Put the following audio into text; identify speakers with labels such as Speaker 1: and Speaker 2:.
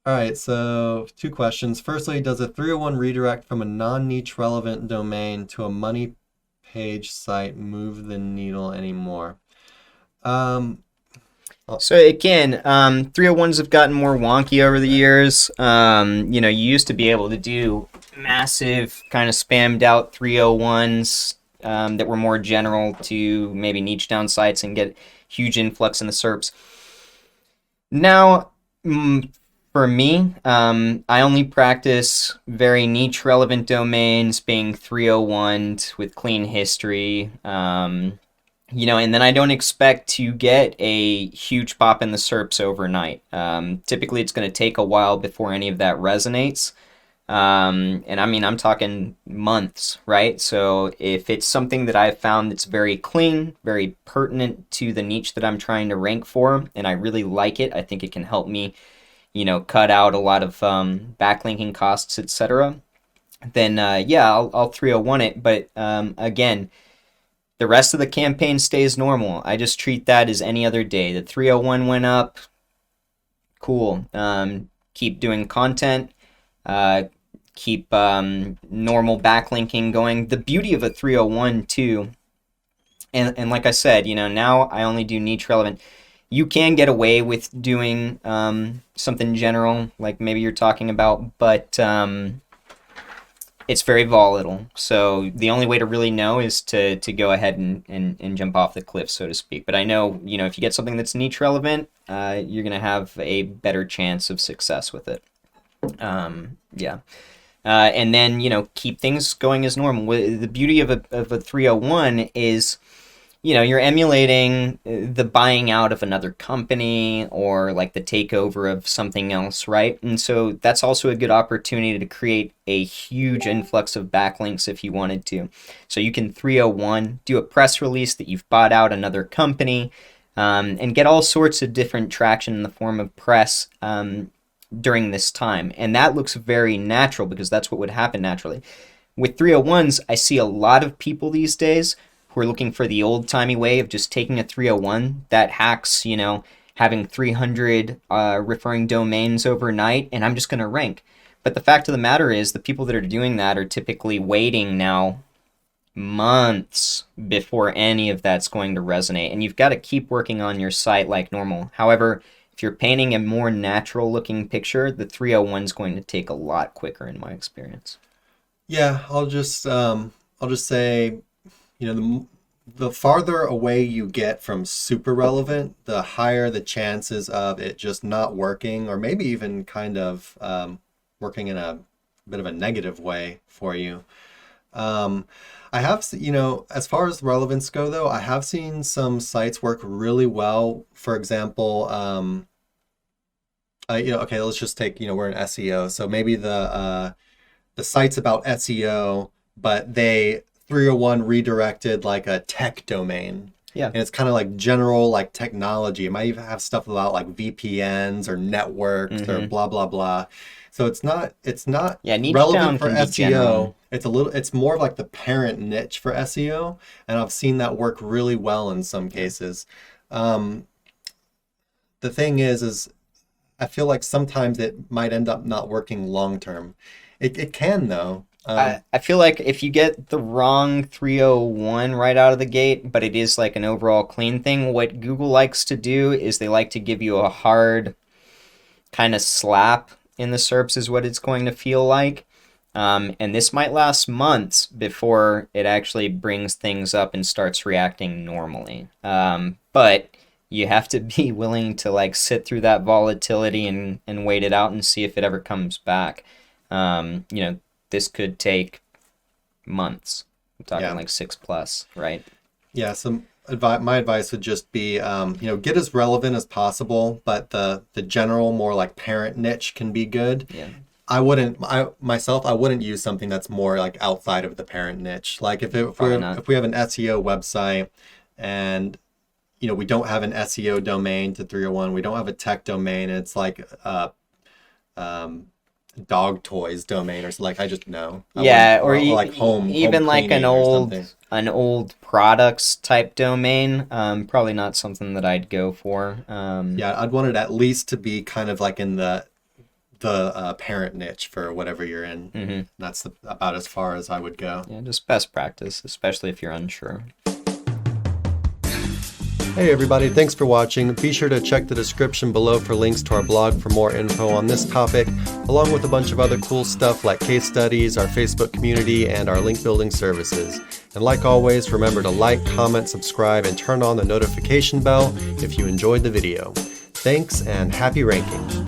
Speaker 1: All right, so two questions. Firstly, does a 301 redirect from a non-niche relevant domain to a money page site move the needle anymore? Um, oh,
Speaker 2: So again, 301s have gotten more wonky over the years. You used to be able to do massive kind of spammed out 301s that were more general to maybe niche down sites and get huge influx in the SERPs. Now, for me, I only practice very niche relevant domains being 301 with clean history. And then I don't expect to get a huge pop in the SERPs overnight. Typically, it's going to take a while before any of that resonates. And I mean, I'm talking months, right? So if it's something that I've found that's very clean, very pertinent to the niche that I'm trying to rank for, and I really like it, I think it can help me, cut out a lot of backlinking costs, etc. Then yeah, I'll 301 it. But again, the rest of the campaign stays normal. I just treat that as any other day. The 301 went up, cool. Keep doing content. Uh, keep normal backlinking going. The beauty of a 301 too, and like I said, now I only do niche relevant. You can get away with doing something general, like maybe you're talking about, but it's very volatile. So the only way to really know is to go ahead and jump off the cliff, so to speak. But I know, if you get something that's niche relevant, you're going to have a better chance of success with it. Yeah. And then, keep things going as normal. The beauty of a 301 is, you're emulating the buying out of another company or like the takeover of something else, right? And so that's also a good opportunity to create a huge influx of backlinks if you wanted to. So you can 301, do a press release that you've bought out another company, and get all sorts of different traction in the form of press during this time. And that looks very natural because that's what would happen naturally. With 301s, I see a lot of people these days who are looking for the old-timey way of just taking a 301 that hacks, having 300 referring domains overnight, and I'm just going to rank. But the fact of the matter is the people that are doing that are typically waiting now months before any of that's going to resonate. And you've got to keep working on your site like normal. However, if you're painting a more natural looking picture, the 301 is going to take a lot quicker in my experience.
Speaker 1: yeah, I'll just say, the farther away you get from super relevant, the higher the chances of it just not working, or maybe even kind of working in a bit of a negative way for you. Um, I have, as far as relevance go, though, I have seen some sites work really well. For example, okay, let's just take, we're in SEO, so maybe the site's about SEO, but they 301 redirected like a tech domain.
Speaker 2: Yeah.
Speaker 1: And it's kind of like general like technology. It might even have stuff about like VPNs or networks or
Speaker 2: Mm-hmm.
Speaker 1: blah blah blah. So it's not
Speaker 2: Yeah, niche
Speaker 1: relevant
Speaker 2: down
Speaker 1: for
Speaker 2: can be general.
Speaker 1: SEO. It's more of like the parent niche for SEO, and I've seen that work really well in some
Speaker 2: Yeah.
Speaker 1: cases. Um, the thing is I feel like sometimes it might end up not working long term. It can though.
Speaker 2: I feel like if you get the wrong 301 right out of the gate, but it is like an overall clean thing, what Google likes to do is they like to give you a hard kind of slap in the SERPs, is what it's going to feel like. And this might last months before it actually brings things up and starts reacting normally. But you have to be willing to like sit through that volatility and wait it out and see if it ever comes back. Um, you know, this could take months. I'm talking
Speaker 1: Yeah.
Speaker 2: like 6 plus, right?
Speaker 1: Yeah, so my advice would just be, get as relevant as possible, but the general, more like parent niche can be good.
Speaker 2: Yeah,
Speaker 1: I wouldn't use something that's more like outside of the parent niche. Like
Speaker 2: probably not.
Speaker 1: if we have an SEO website and we don't have an SEO domain to 301, we don't have a tech domain, and it's like um dog toys domain or so, like I just no. I wouldn't,
Speaker 2: Yeah, or
Speaker 1: or like home
Speaker 2: even like an
Speaker 1: cleaning or something.
Speaker 2: old products type domain. Probably not something that I'd go for.
Speaker 1: Yeah, I'd want it at least to be kind of like in the the parent niche for whatever you're in.
Speaker 2: Mm-hmm.
Speaker 1: That's about as far as I would go.
Speaker 2: Yeah, just best practice, especially if you're unsure.
Speaker 1: Hey everybody, thanks for watching. Be sure to check the description below for links to our blog for more info on this topic, along with a bunch of other cool stuff like case studies, our Facebook community, and our link building services. And like always, remember to like, comment, subscribe, and turn on the notification bell if you enjoyed the video. Thanks and happy ranking.